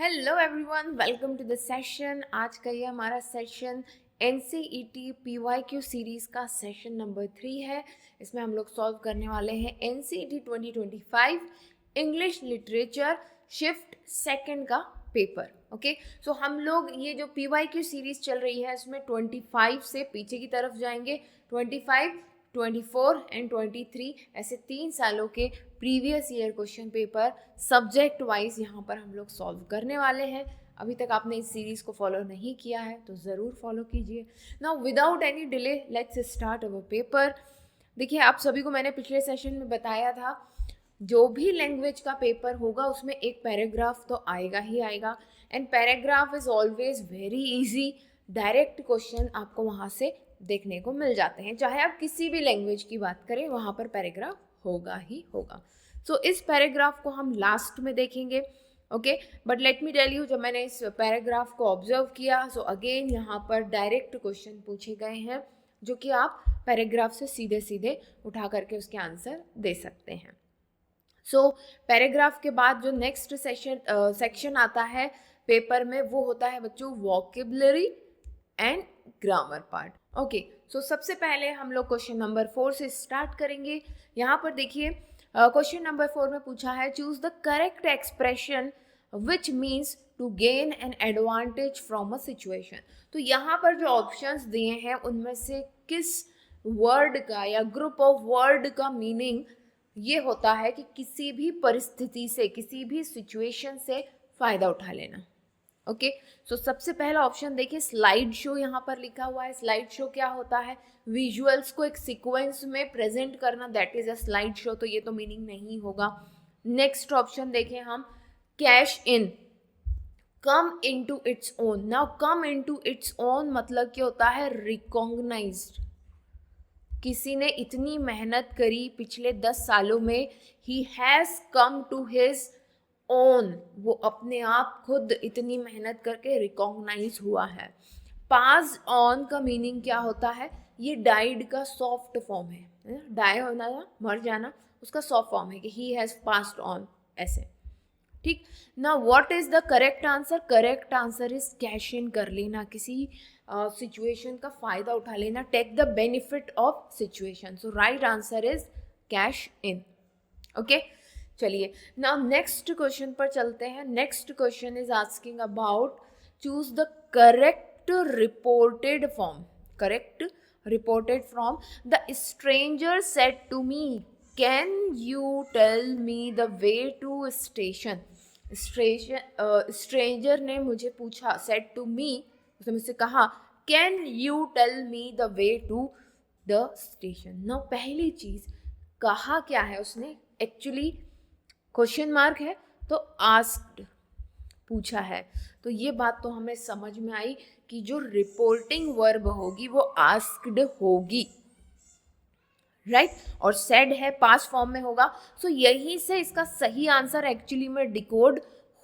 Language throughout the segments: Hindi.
Hello everyone, welcome to the session. आज का ये हमारा सेशन NCET PYQ सीरीज़ का सेशन नंबर 3 है। इसमें हम लोग सॉल्व करने वाले हैं NCET 2025 English literature shift second का पेपर। ओके, सो हम लोग ये जो PYQ सीरीज़ चल रही है इसमें 25 से पीछे की तरफ जाएंगे। 25, 24 एंड 23 ऐसे 3 सालों के previous year question paper subject wise यहाँ पर हम लोग सॉल्व करने वाले हैं। अभी तक आपने इस सीरीज़ को फॉलो नहीं किया है तो ज़रूर फॉलो कीजिए। Now without any delay let's start our paper. देखिए, आप सभी को मैंने पिछले सेशन में बताया था, जो भी लैंग्वेज का पेपर होगा उसमें एक पैराग्राफ तो आएगा ही आएगा, and paragraph is always very easy. Direct question आपको वहाँ से देखने को मिल जाते हैं, चाहे आप किसी भी लैंग्वेज की बात करें वहाँ पर पैराग्राफ होगा ही होगा। सो इस पैराग्राफ को हम लास्ट में देखेंगे। Okay, but let me tell you, जब मैंने इस पैराग्राफ को ऑब्जर्व किया सो अगेन यहाँ पर डायरेक्ट क्वेश्चन पूछे गए हैं जो कि आप पैराग्राफ से सीधे सीधे उठा करके उसके आंसर दे सकते हैं। सो पैराग्राफ के बाद जो नेक्स्ट सेक्शन आता है पेपर में वो होता है बच्चों vocabulary and grammar part. Okay, so सबसे पहले हम लोग क्वेश्चन नंबर 4 से स्टार्ट करेंगे। यहाँ पर देखिए, क्वेश्चन नंबर 4 में पूछा है choose the correct expression which means to gain an advantage from a situation. तो यहाँ पर जो ऑप्शंस दिए हैं उनमें से किस वर्ड का या ग्रुप ऑफ वर्ड का मीनिंग ये होता है कि किसी भी परिस्थिति से, किसी भी सिचुएशन से फ़ायदा उठा लेना। ओके, सो सबसे पहला ऑप्शन देखिए, स्लाइड शो यहाँ पर लिखा हुआ है। स्लाइड शो क्या होता है? विजुअल्स को एक सीक्वेंस में प्रेजेंट करना, that is a slide show. तो ये तो मीनिंग नहीं होगा। नेक्स्ट ऑप्शन देखें हम, cash in, come into its own. Now come into its own मतलब क्या होता है? रिकॉग्नाइज्ड। किसी ने इतनी मेहनत करी पिछले 10 सालों में, he has come to his own, वो अपने आप खुद इतनी मेहनत करके रिकॉग्नाइज हुआ है। पास ऑन का मीनिंग क्या होता है? ये डाइड का सॉफ्ट फॉर्म है। डाई होना या मर जाना, उसका सॉफ्ट फॉर्म है कि ही हैज़ पास्ड ऑन, ऐसे। ठीक ना, what is the correct answer? Correct answer is cash in कर लेना, किसी सिचुएशन का फायदा उठा लेना, take the benefit of situation. So right answer is cash in. Okay, चलिए नाउ नेक्स्ट क्वेश्चन पर चलते हैं। Next question is asking about choose the correct reported form. Correct reported from the stranger said to me can you tell me the way to station. Stranger ने मुझे पूछा, सेड टू मी, उसने मुझसे कहा can you tell me the way to the station. ना पहली चीज कहा क्या है उसने? एक्चुअली क्वेश्चन मार्क है तो आस्क्ड पूछा है, तो ये बात तो हमें समझ में आई कि जो रिपोर्टिंग वर्ब होगी वो आस्क्ड होगी, राइट और सेड है पास्ट फॉर्म में होगा। सो यहीं से इसका सही आंसर एक्चुअली में डिकोड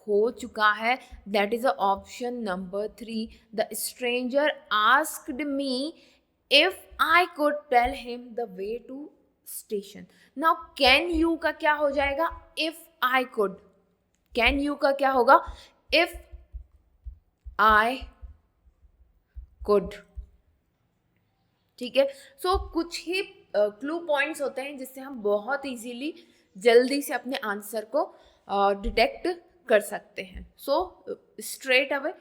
हो चुका है, that is option number 3। The stranger asked me if I could tell him the way to station. Now can you का क्या हो जाएगा? If I could. Can you का क्या होगा? If I could. ठीक है, सो कुछ ही क्लू पॉइंट्स होते हैं जिससे हम बहुत इजीली जल्दी से अपने आंसर को डिटेक्ट कर सकते हैं। So straight away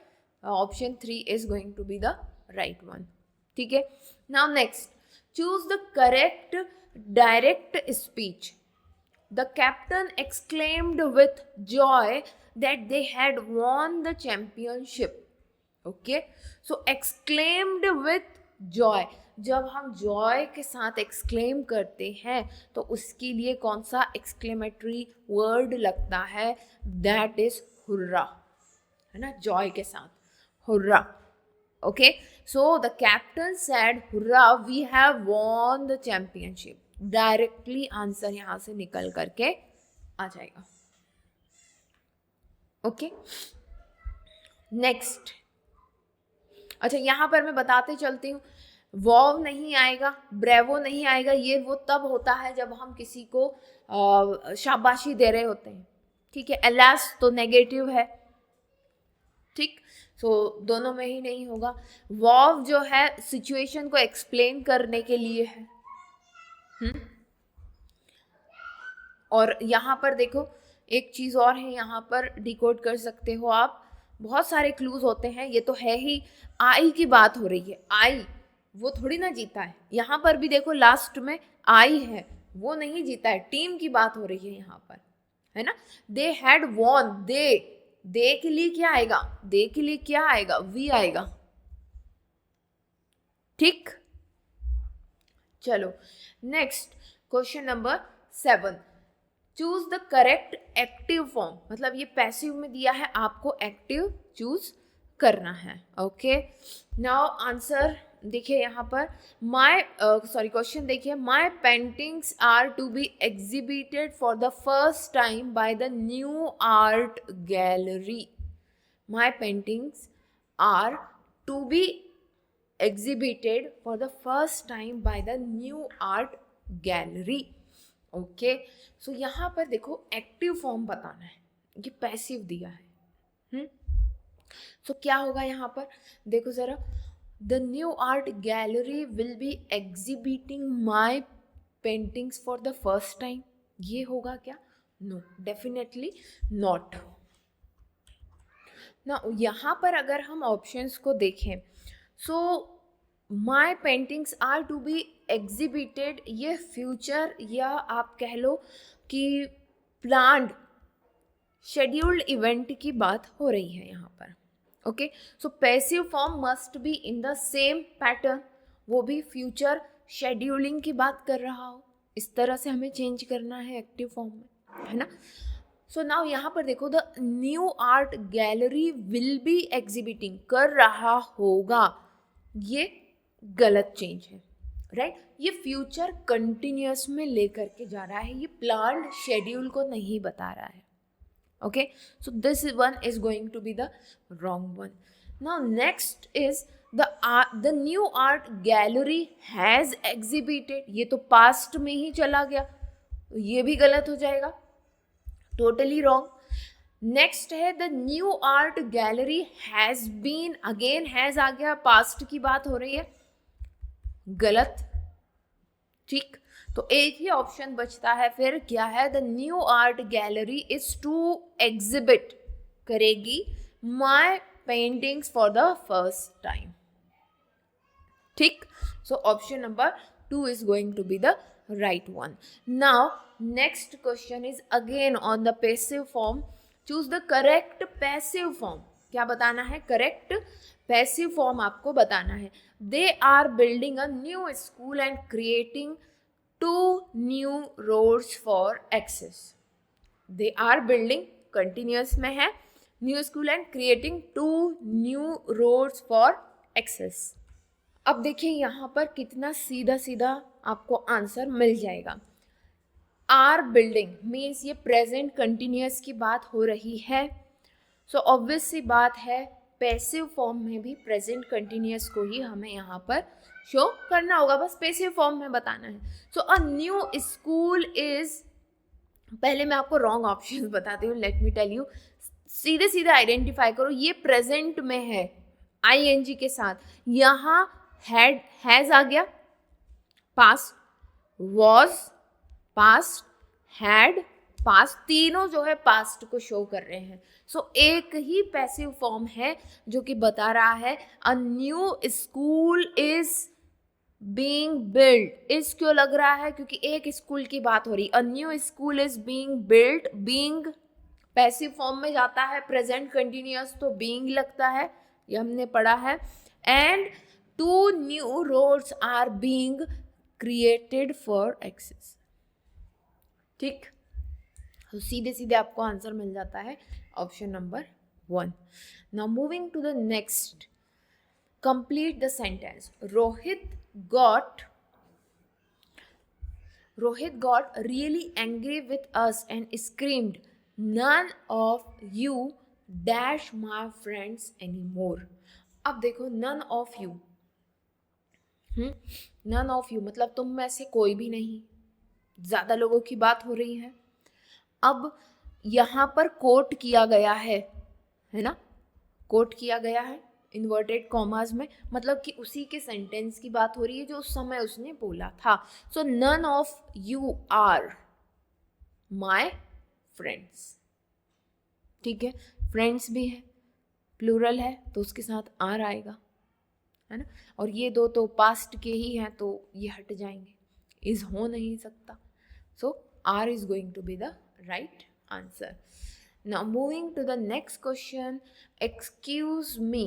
option 3 is going to be the right one. ठीक है, now next, choose the correct direct speech. The captain exclaimed with joy that they had won the championship. Okay, so exclaimed with joy, जब हम जॉय के साथ एक्सक्लेम करते हैं तो उसके लिए कौन सा एक्सक्लेमेटरी वर्ड लगता है? दैट इज हुर्रा, है ना, जॉय के साथ hurrah. Okay, so the captain said hurrah we have won the championship. Directly answer यहां से निकल करके आ जाएगा। ओके, नेक्स्ट, अच्छा यहां पर मैं बताते चलती हूँ, वॉव नहीं आएगा, ब्रेवो नहीं आएगा। ये वो तब होता है जब हम किसी को शाबाशी दे रहे होते हैं। ठीक है, एलास तो नेगेटिव है, ठीक, सो दोनों में ही नहीं होगा। वर्ब जो है सिचुएशन को एक्सप्लेन करने के लिए है। और यहाँ पर देखो एक चीज और है, यहाँ पर डिकोड कर सकते हो आप, बहुत सारे क्लूज होते हैं। ये तो है ही, आई की बात हो रही है, आई वो थोड़ी ना जीता है। यहाँ पर भी देखो लास्ट में आई है, वो नहीं जीता है, टीम की बात हो रही है यहाँ पर, है ना। दे हैड वॉन, दे के लिए क्या आएगा, दे के लिए क्या आएगा, वी आएगा। ठीक, चलो next question number 7। Choose the correct active form, मतलब ये पैसिव में दिया है, आपको एक्टिव चूज करना है। ओके, नाउ आंसर देखिए यहाँ पर, क्वेश्चन देखिए, my paintings are to be exhibited for the first time by the new art gallery. My paintings are to be exhibited for the first time by the new art gallery। Okay, so यहाँ पर देखो एक्टिव फॉर्म बताना है, ये पैसिव दिया है। सो क्या होगा यहाँ पर, देखो जरा, the new art gallery will be exhibiting my paintings for the first time, ये होगा क्या, नो, डेफिनेटली नॉट ना। यहाँ पर अगर हम ऑप्शंस को देखें, so my paintings are to be exhibited, ये फ्यूचर या आप कह लो कि प्लान्ड शेड्यूल्ड इवेंट की बात हो रही है यहाँ पर। Okay, so passive form must be in the same pattern, वो भी फ्यूचर शेड्यूलिंग की बात कर रहा हो, इस तरह से हमें चेंज करना है एक्टिव फॉर्म में, है ना। सो नाउ यहाँ पर देखो, the new art gallery will be exhibiting, कर रहा होगा, ये गलत चेंज है, राइट। ये फ्यूचर कंटिन्यूअस में लेकर के जा रहा है, ये प्लान्ड शेड्यूल को नहीं बता रहा है। Okay, so this one is going to be the wrong one. Now next is the new art gallery has exhibited, ये तो पास्ट में ही चला गया, ये भी गलत हो जाएगा, टोटली रॉन्ग। नेक्स्ट है the new art gallery has been, again has आ गया, पास्ट की बात हो रही है, गलत। ठीक, तो एक ही ऑप्शन बचता है फिर, क्या है, the new art gallery is to exhibit, करेगी my paintings for the first time. ठीक, so option number 2 is going to be the right one। Now next question is again on the passive form। choose the correct passive form, क्या बताना है, करेक्ट पैसिव फॉर्म आपको बताना है। They are building a new school and creating 2 new roads for access। They are building continuous में है, new school and creating 2 new roads for access। अब देखिए यहाँ पर कितना सीधा सीधा आपको आंसर मिल जाएगा। आर बिल्डिंग मीन्स ये प्रेजेंट कंटिन्यूअस की बात हो रही है, सो ऑब्वियस सी बात है पैसिव फॉर्म में भी प्रेजेंट कंटिन्यूअस को ही हमें यहाँ पर शो करना होगा, बस पैसिव फॉर्म में बताना है। सो अ न्यू स्कूल इज, पहले मैं आपको रॉन्ग ऑप्शन बताती हूँ, लेट मी टेल यू, सीधे सीधे आइडेंटिफाई करो, ये प्रेजेंट में है आईएनजी के साथ, यहाँ हैड हैज आ गया, past was past had passed, तीनों जो है पास्ट को शो कर रहे हैं। सो एक ही पैसिव फॉर्म है जो कि बता रहा है a new school is being build. इस क्यों लग रहा है, क्योंकि एक स्कूल की बात हो रही, a new school is being build, being passive form में जाता है, प्रेजेंट कंटिन्यूअस तो बीइंग लगता है, ये हमने पढ़ा है। And 2 new roads are being created for access। ठीक, तो सीधे सीधे आपको आंसर मिल जाता है option number 1। Now moving to the next, complete the sentence. Rohit got really angry with us and screamed, "None of you dash my friends anymore"। अब देखो none of you, none of you मतलब तुम में से कोई भी नहीं, ज़्यादा लोगों की बात हो रही है। अब यहाँ पर कोट किया गया है ना, कोट किया गया है इन्वर्टेड कॉमास में, मतलब कि उसी के सेंटेंस की बात हो रही है जो उस समय उसने बोला था. So none of you are my friends. ठीक है, फ्रेंड्स भी है, प्लूरल है तो उसके साथ आर आएगा, है ना. और ये दो तो पास्ट के ही हैं तो ये हट जाएंगे, इज हो नहीं सकता. So are is going to be the right answer. Now moving to the next question. Excuse me,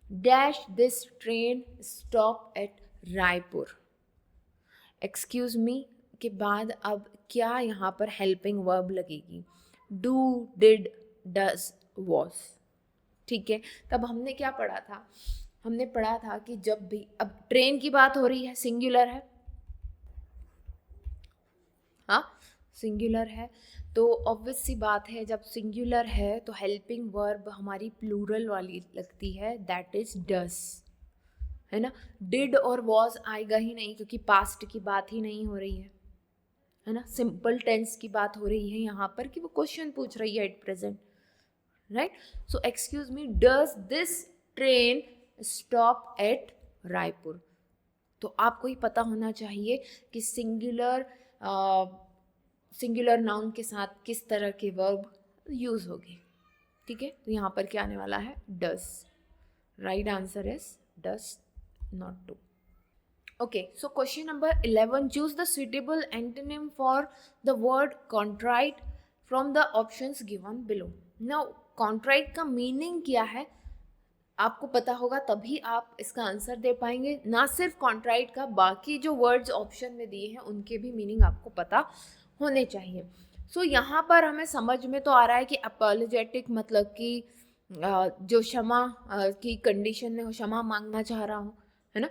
dash this train stop at Raipur. Excuse me के बाद अब क्या यहाँ पर helping verb लगेगी? Do, did, does, was. ठीक है, तब हमने क्या पढ़ा था? हमने पढ़ा था कि जब भी, अब ट्रेन की बात हो रही है, सिंगुलर है, हाँ सिंगुलर है, तो ऑब्वियस सी बात है जब सिंगुलर है तो हेल्पिंग वर्ब हमारी प्लूरल वाली लगती है, दैट इज डस, है ना. डिड और वॉज आएगा ही नहीं क्योंकि पास्ट की बात ही नहीं हो रही है ना. सिंपल टेंस की बात हो रही है यहाँ पर कि वो क्वेश्चन पूछ रही है at present, right. So excuse me, does this train stop at Raipur. तो आपको ही पता होना चाहिए कि सिंगुलर नाउन के साथ किस तरह के वर्ब यूज होगी. ठीक है, तो यहाँ पर क्या आने वाला है? Does. Right answer is does, not do. Okay, so question number 11. Choose the suitable antonym for the word contrite from the options given below. Now contrite का मीनिंग क्या है आपको पता होगा तभी आप इसका आंसर दे पाएंगे. ना सिर्फ कॉन्ट्राइट का, बाकी जो वर्ड्स ऑप्शन में दिए हैं उनके भी मीनिंग आपको पता होने चाहिए. सो यहाँ पर हमें समझ में तो आ रहा है कि अपॉलोजेटिक मतलब कि जो क्षमा की कंडीशन में क्षमा मांगना चाह रहा हो, है ना.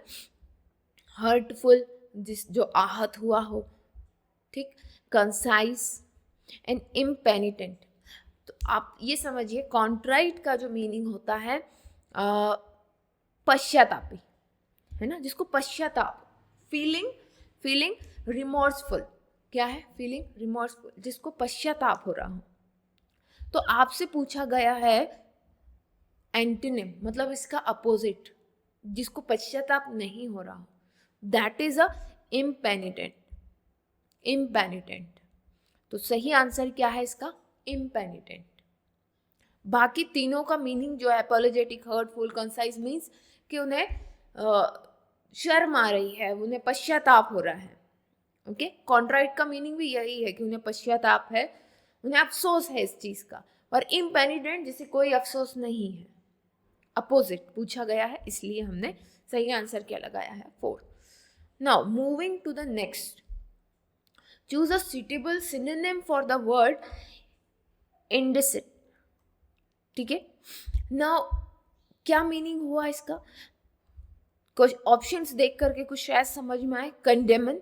हर्टफुल, जो आहत हुआ हो. ठीक. Concise and impenitent. तो आप ये समझिए कॉन्ट्राइट का जो मीनिंग होता है पश्चातापी, है ना, जिसको पश्चाताप, फीलिंग रिमोर्सफुल. क्या है? फीलिंग रिमोर्सफुल, जिसको पश्चाताप हो रहा हो. तो आपसे पूछा गया है एंटोनिम, मतलब इसका अपोजिट, जिसको पश्चाताप नहीं हो रहा हो, दैट इज अ इम्पेनिटेंट. तो सही आंसर क्या है इसका? इम्पेनिटेंट. बाकी तीनों का मीनिंग जो है अपॉलोजेटिक, हर्टफुल, कंसाइज मीन्स कि उन्हें शर्म आ रही है, उन्हें पश्चाताप हो रहा है. ओके, कॉन्ट्राइट का मीनिंग भी यही है कि उन्हें पश्चाताप है, उन्हें अफसोस है इस चीज़ का. और इम्पेनिटेंट जिसे कोई अफसोस नहीं है, अपोजिट पूछा गया है, इसलिए हमने सही आंसर क्या लगाया है? 4. Now moving to the next. Choose a suitable synonym for the word indicit. ठीक है, नाउ क्या मीनिंग हुआ इसका? कुछ ऑप्शंस देख करके कुछ शायद समझ में आए. कंडेमन,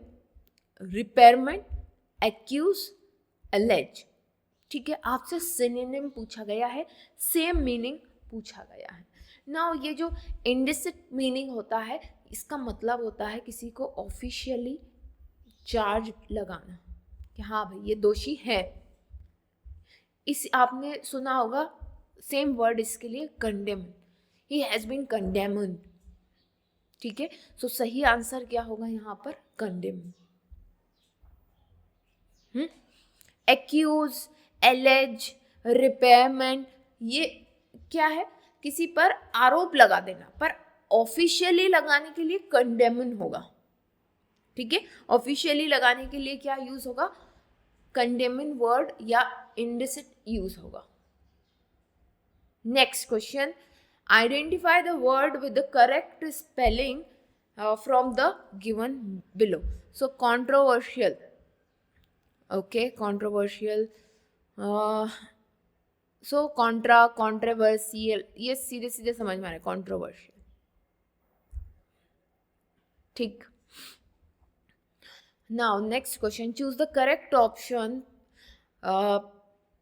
रिपेयरमेंट, एक्यूज, एलेज. ठीक है, आपसे सिनोनिम पूछा गया है, सेम मीनिंग पूछा गया है. नाउ ये जो इंडिसिट मीनिंग होता है, इसका मतलब होता है किसी को ऑफिशियली चार्ज लगाना कि हाँ भाई ये दोषी है. इस आपने सुना होगा सेम वर्ड इसके लिए, condemn. He has been condemned. ठीक है, सो सही आंसर क्या होगा यहाँ पर? कंडेम. एक्यूज, एलेज, रिपेयरमेंट, ये क्या है? किसी पर आरोप लगा देना, पर ऑफिशियली लगाने के लिए कंडेमन होगा. ठीक है, ऑफिशियली लगाने के लिए क्या यूज होगा? कंडेमन वर्ड या इंडिसिट यूज होगा. Next question. Identify the word with the correct spelling from the given below. So controversial. Okay, controversial, so Contra, controversial, ये सीधे सीधे समझ में आ रहा है, कॉन्ट्रोवर्शियल. ठीक. Now next question. Choose the correct option.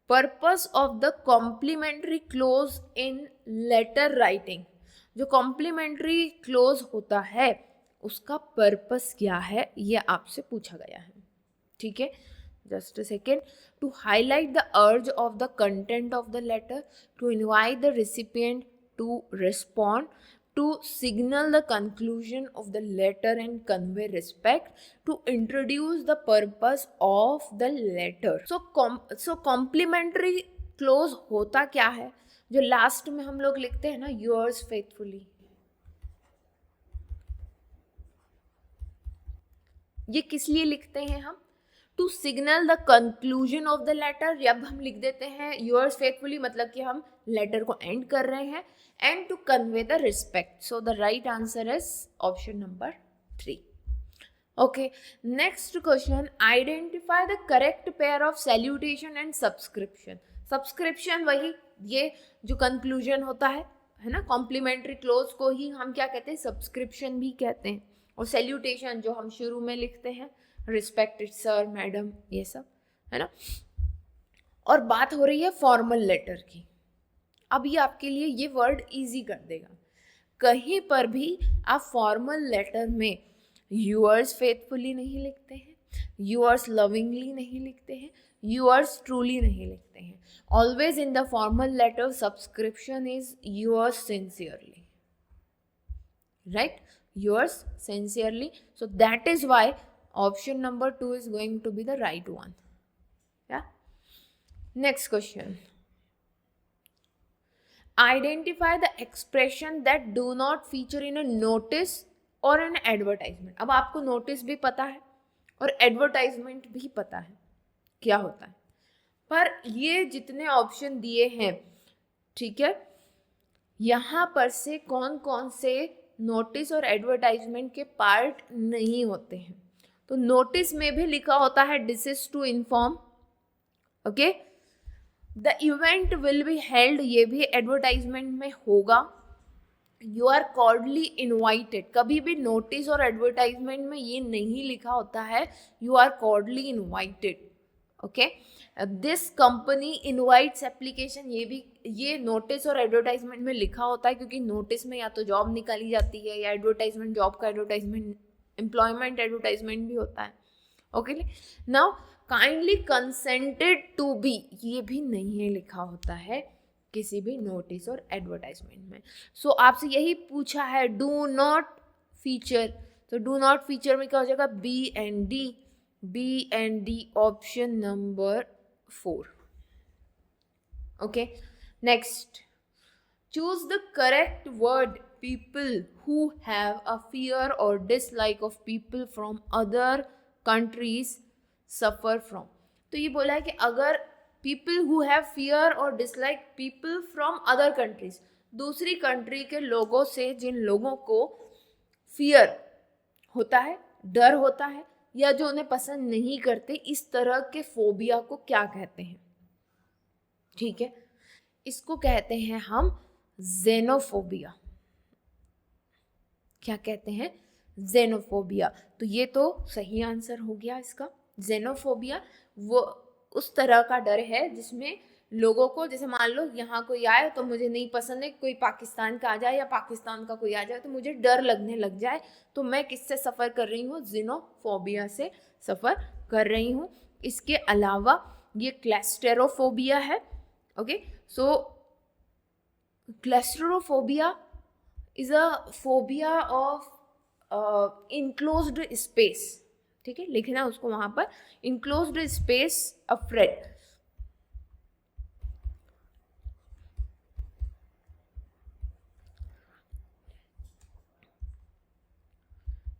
Purpose of the complimentary close in letter writing. जो कॉम्प्लीमेंट्री क्लोज होता है उसका पर्पस क्या है, ये आपसे पूछा गया है. ठीक है, just a second. To highlight the urge of the content of the letter, to invite the recipient to respond, to signal the conclusion of the letter and convey respect, to introduce the purpose of the letter. So complimentary close होता क्या है? जो लास्ट में हम लोग लिखते हैं ना, yours faithfully, ये किस लिए लिखते हैं हम? To signal the conclusion of the letter. जब हम लिख देते हैं yours faithfully, मतलब कि हम लेटर को एंड कर रहे हैं, and to convey the respect. So the right answer is option number 3. Okay, next question, identify the correct pair of salutation and subscription. Subscription वही, ये जो कंक्लूजन होता है ना, कॉम्प्लीमेंट्री क्लोज को ही हम क्या कहते हैं? सब्सक्रिप्शन भी कहते हैं। और सैल्यूटेशन जो हम शुरू में लिखते हैं, रिस्पेक्टेड सर, मैडम, ये सब है ना। और बात हो रही है फॉर्मल लेटर की। अब ये आपके लिए ये वर्ड इजी कर देगा। कहीं पर भी आप फॉर्मल लेटर में yours faithfully नहीं लिखते हैं, yours lovingly नहीं लिखते हैं, yours truly नहीं लिखते हैं. Always in the formal letter subscription is yours sincerely, right? Yours sincerely. So that is why option number 2 is going to be the right one. Yeah. Next question. Identify the expression that do not feature in a notice और एन एडवर्टाइजमेंट. अब आपको नोटिस भी पता है और एडवर्टाइजमेंट भी पता है क्या होता है, पर ये जितने ऑप्शन दिए हैं, ठीक है, यहाँ पर से कौन कौन से नोटिस और एडवर्टाइजमेंट के पार्ट नहीं होते हैं. तो नोटिस में भी लिखा होता है this is to inform, okay. The event will be held, ये भी एडवर्टाइजमेंट में होगा. यू आर कॉर्डली इन्वाइटेड, कभी भी नोटिस और एडवर्टाइजमेंट में ये नहीं लिखा होता है you are cordially invited, okay. This company invites application, ये भी ये नोटिस और एडवर्टाइजमेंट में लिखा होता है, क्योंकि नोटिस में या तो जॉब निकाली जाती है या एडवर्टाइजमेंट जॉब का एडवर्टाइजमेंट, एम्प्लॉयमेंट एडवर्टाइजमेंट भी होता है, okay. Now kindly consented to be, ये भी नहीं लिखा होता है किसी भी नोटिस और एडवर्टाइजमेंट में. सो आपसे यही पूछा है डू नॉट फीचर, तो डू नॉट फीचर में क्या हो जाएगा, b and d option number 4, okay. Next, choose the correct word. People who have a fear or dislike of people from other countries suffer from. तो ये बोला है कि अगर people who have fear or dislike people from other countries, दूसरी कंट्री के लोगों से जिन लोगों को फियर होता है, डर होता है, या जो उन्हें पसंद नहीं करते, इस तरह के फोबिया को क्या कहते हैं, ठीक है. इसको कहते हैं हम जेनोफोबिया. क्या कहते हैं, जेनोफोबिया. तो ये तो सही आंसर हो गया इसका. जेनोफोबिया वो उस तरह का डर है जिसमें लोगों को, जैसे मान लो यहाँ कोई आए तो मुझे नहीं पसंद है, कोई पाकिस्तान का आ जाए या पाकिस्तान का कोई आ जाए तो मुझे डर लगने लग जाए, तो मैं किससे सफ़र कर रही हूँ, जेनोफोबिया से सफ़र कर रही हूँ. इसके अलावा ये क्लस्टेरोफोबिया है, okay. So claustrophobia is a phobia of enclosed space, ठीक है, लिखना उसको वहां पर, इनक्लोज्ड स्पेस अफ्रेड.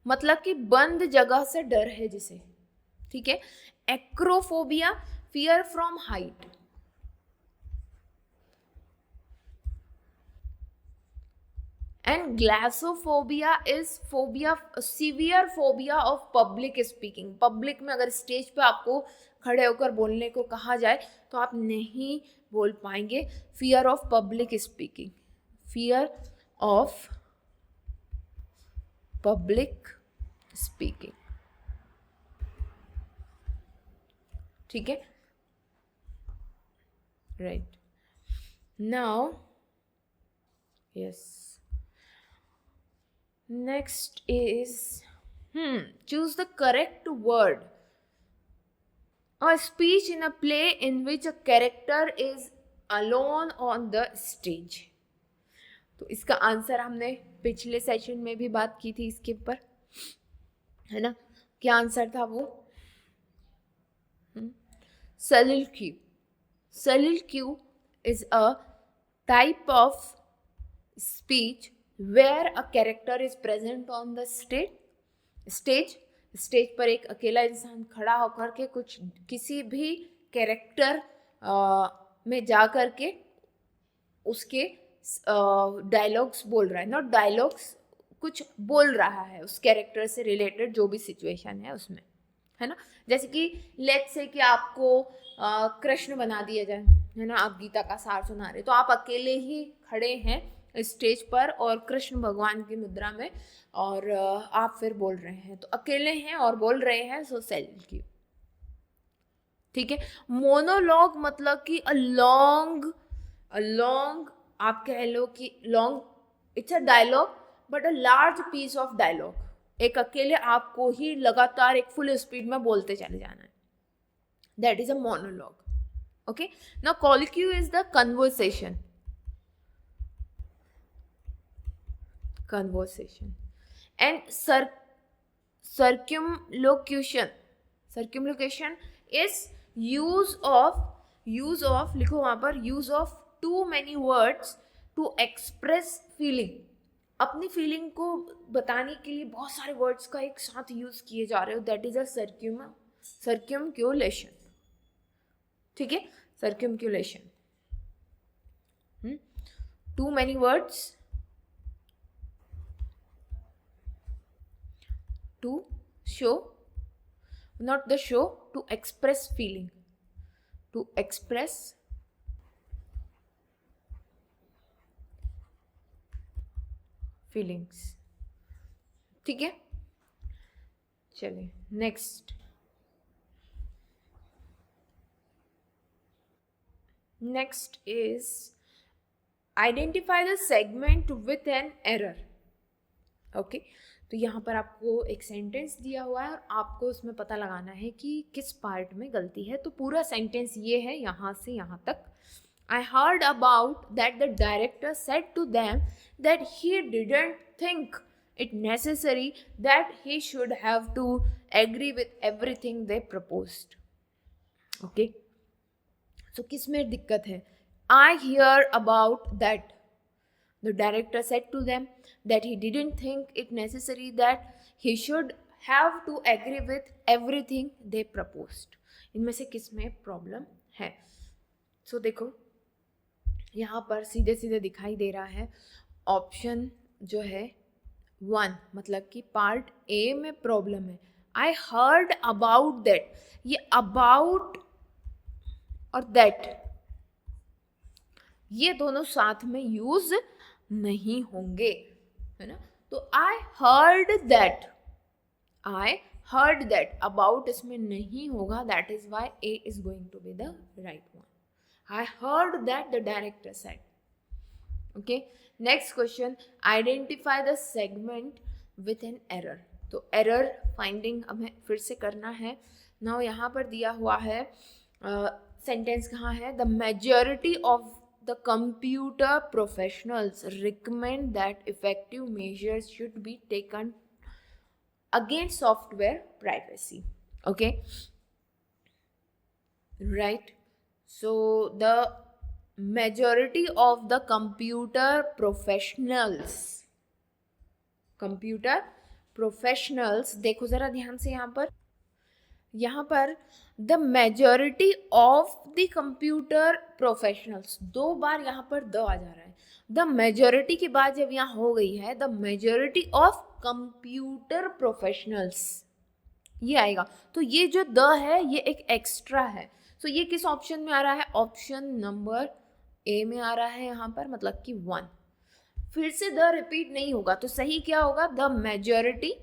मतलब कि बंद जगह से डर है जिसे, ठीक है. Acrophobia, fear from height. And glossophobia is phobia, severe phobia of public speaking. Public में अगर स्टेज पे आपको खड़े होकर बोलने को कहा जाए तो आप नहीं बोल पाएंगे. Fear of public speaking, fear of public speaking, ठीक है, right. Now yes, next is choose the correct word. A speech in a play in which a character is alone on the stage. तो इसका आंसर हमने पिछले सेशन में भी बात की थी इसके ऊपर, है ना। क्या आंसर था वो? soliloquy. Soliloquy is a type of speech where a character is present on the stage. Stage पर एक अकेला इंसान खड़ा होकर के कुछ किसी भी कैरेक्टर में जा कर के उसके डायलॉग्स बोल रहा है, नॉट डायलॉग्स, कुछ बोल रहा है उस कैरेक्टर से रिलेटेड जो भी सिचुएशन है उसमें, है ना। जैसे कि लेट्स से कि आपको कृष्ण बना दिया जाए, है ना, आप गीता का सार सुना रहे, तो आप अकेले ही खड़े हैं स्टेज पर और कृष्ण भगवान की मुद्रा में, और आप फिर बोल रहे हैं, तो अकेले हैं और बोल रहे हैं, सो soliloquy, ठीक है। मोनोलॉग मतलब कि अ लॉन्ग आप कह लो कि long, it's a dialogue but a large piece of dialogue, एक अकेले आपको ही लगातार एक फुल स्पीड में बोलते चले जाना है, that is a monologue, okay. Now colloquy is the conversation and circumlocution is use of लिखो वहां पर, use of too many words to express feeling, अपनी फीलिंग को बताने के लिए बहुत सारे वर्ड्स का एक साथ यूज किए जा रहे हो, दैट इज अ सर्क्यूमुलेशन, ठीक है, circumlocution, too many words to show, not the show, to express feeling, to express feelings, ठीक है। चलिए next is identify the segment with an error, okay. तो यहाँ पर आपको एक सेंटेंस दिया हुआ है और आपको उसमें पता लगाना है कि किस पार्ट में गलती है। तो पूरा सेंटेंस ये है यहाँ से यहाँ तक। I heard about that the director said to them that he didn't think it necessary that he should have to agree with everything they proposed. Okay? So किस में दिक्कत है? I hear about that the director said to them that he didn't think it necessary that he should have to agree with everything they proposed. इनमें से किस में प्रॉब्लम है? So देखो यहाँ पर सीधे सीधे दिखाई दे रहा है ऑप्शन जो है 1, मतलब कि पार्ट ए में प्रॉब्लम है। आई हर्ड अबाउट दैट, ये अबाउट और दैट ये दोनों साथ में यूज नहीं होंगे, है ना। तो आई हर्ड दैट, अबाउट इसमें नहीं होगा, that is why A is going to be the right one. I heard that the director said. Okay. Next question. Identify the segment with an error. तो error finding हमें फिर से करना है। Now यहाँ पर दिया हुआ है sentence कहाँ है? The majority of the computer professionals recommend that effective measures should be taken against software privacy. Okay. Right. So the majority of the computer professionals, देखो जरा ध्यान से यहाँ पर the majority of the computer professionals, 2 बार यहाँ पर द आ जा रहा है। the majority के बाद जब यहाँ हो गई है the majority of computer professionals, ये आएगा। तो ये जो द है ये एक एक्स्ट्रा है। सो ये किस ऑप्शन में आ रहा है? ऑप्शन नंबर ए में आ रहा है यहाँ पर, मतलब कि 1। फिर से द रिपीट नहीं होगा, तो सही क्या होगा? The majority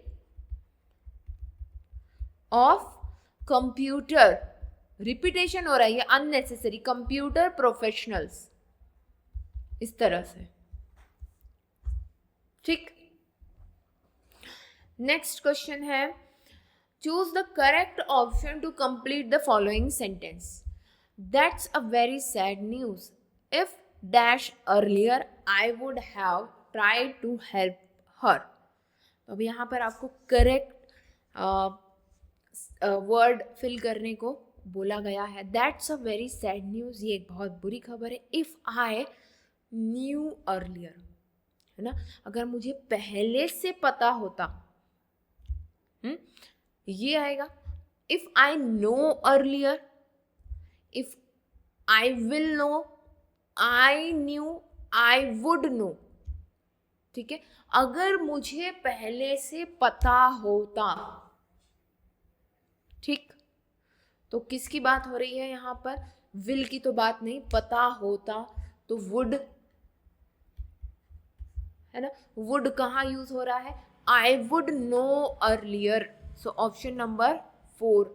of computer, repetition हो रहा है ये अननेसेसरी, कंप्यूटर प्रोफेशनल्स, इस तरह से, ठीक। नेक्स्ट क्वेश्चन है, choose the correct option to complete the following sentence. That's a very sad news. If dash earlier I would have tried to help her. तो अब यहाँ पर आपको करेक्ट वर्ड फिल करने को बोला गया है। That's a very sad news, ये एक बहुत बुरी खबर है। इफ़ आई न्यू अर्लियर, है ना, अगर मुझे पहले से पता होता, ये आएगा। If I know earlier, if I will know, I knew, I would know. ठीक है, अगर मुझे पहले से पता होता, ठीक, तो किसकी बात हो रही है यहाँ पर? विल की तो बात नहीं, पता होता तो वुड, है ना। वुड कहाँ यूज हो रहा है? I would know earlier, so option number 4,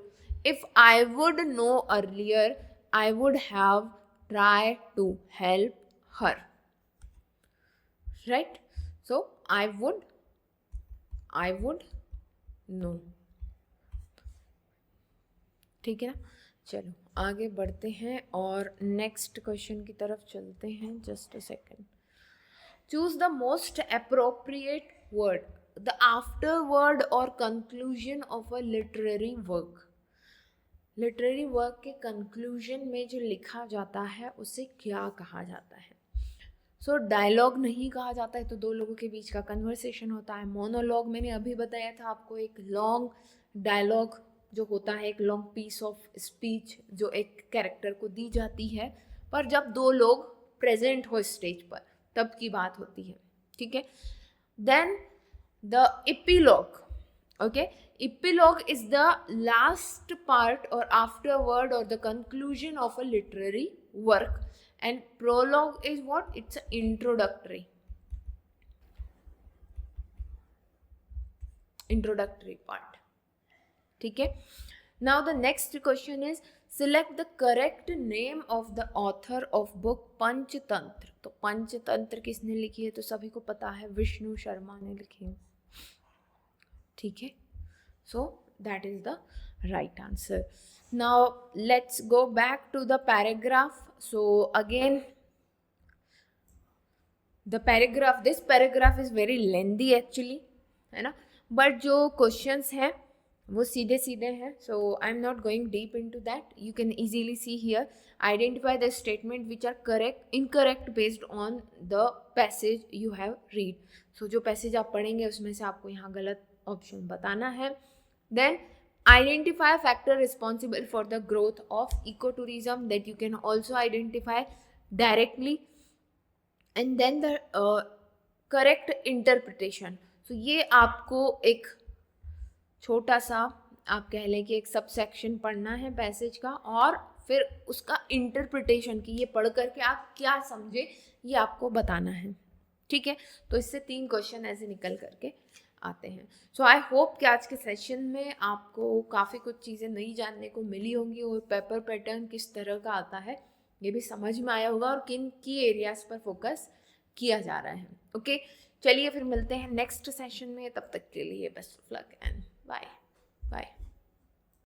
if I would know earlier I would have try to help her, right. So I would know, ठीक है ना। चलो आगे बढ़ते हैं और नेक्स्ट क्वेश्चन की तरफ चलते हैं। Just a second. Choose the most appropriate word, the afterword or conclusion of a literary work. Literary work के कंक्लूजन में जो लिखा जाता है उसे क्या कहा जाता है? सो डायलॉग नहीं कहा जाता है, तो दो लोगों के बीच का कन्वर्सेशन होता है। मोनोलॉग मैंने अभी बताया था आपको, एक लॉन्ग डायलॉग जो होता है, एक लॉन्ग पीस ऑफ स्पीच जो एक कैरेक्टर को दी जाती है, पर जब दो लोग प्रेजेंट हो स्टेज पर तब की बात होती है, ठीक है। Then the epilogue, okay, epilogue is the last part और आफ्टरवर्ड और the conclusion of a literary work, and prologue is what? It's an introductory part, ठीक है। Now the next question is select the correct name of the author of book Panchatantra. तो पंचतंत्र किसने लिखी है? तो सभी को पता है, विष्णु शर्मा ने लिखी है, ठीक है। So that is the right answer. Now let's go back to the paragraph. So again the paragraph, this paragraph is very lengthy actually, है ना, but जो questions हैं वो सीधे सीधे हैं. So I am not going deep into that. You can easily see here. Identify the statement which are correct, incorrect based on the passage you have read. So जो passage आप पढ़ेंगे उसमें से आपको यहाँ गलत option बताना है. Then identify a factor responsible for the growth of ecotourism that you can also identify directly. And then the correct interpretation. So ये आपको एक छोटा सा आप कह लें कि एक सब सेक्शन पढ़ना है पैसेज का, और फिर उसका इंटरप्रिटेशन की ये पढ़ करके आप क्या समझे ये आपको बताना है, ठीक है। तो इससे 3 क्वेश्चन ऐसे निकल करके आते हैं. सो आई होप कि आज के सेशन में आपको काफ़ी कुछ चीज़ें नई जानने को मिली होंगी और पेपर पैटर्न किस तरह का आता है ये भी समझ में आया होगा और किन की एरियाज़ पर फोकस किया जा रहा है. ओके, चलिए फिर मिलते हैं नेक्स्ट सेशन में. तब तक के लिए best of luck and bye bye.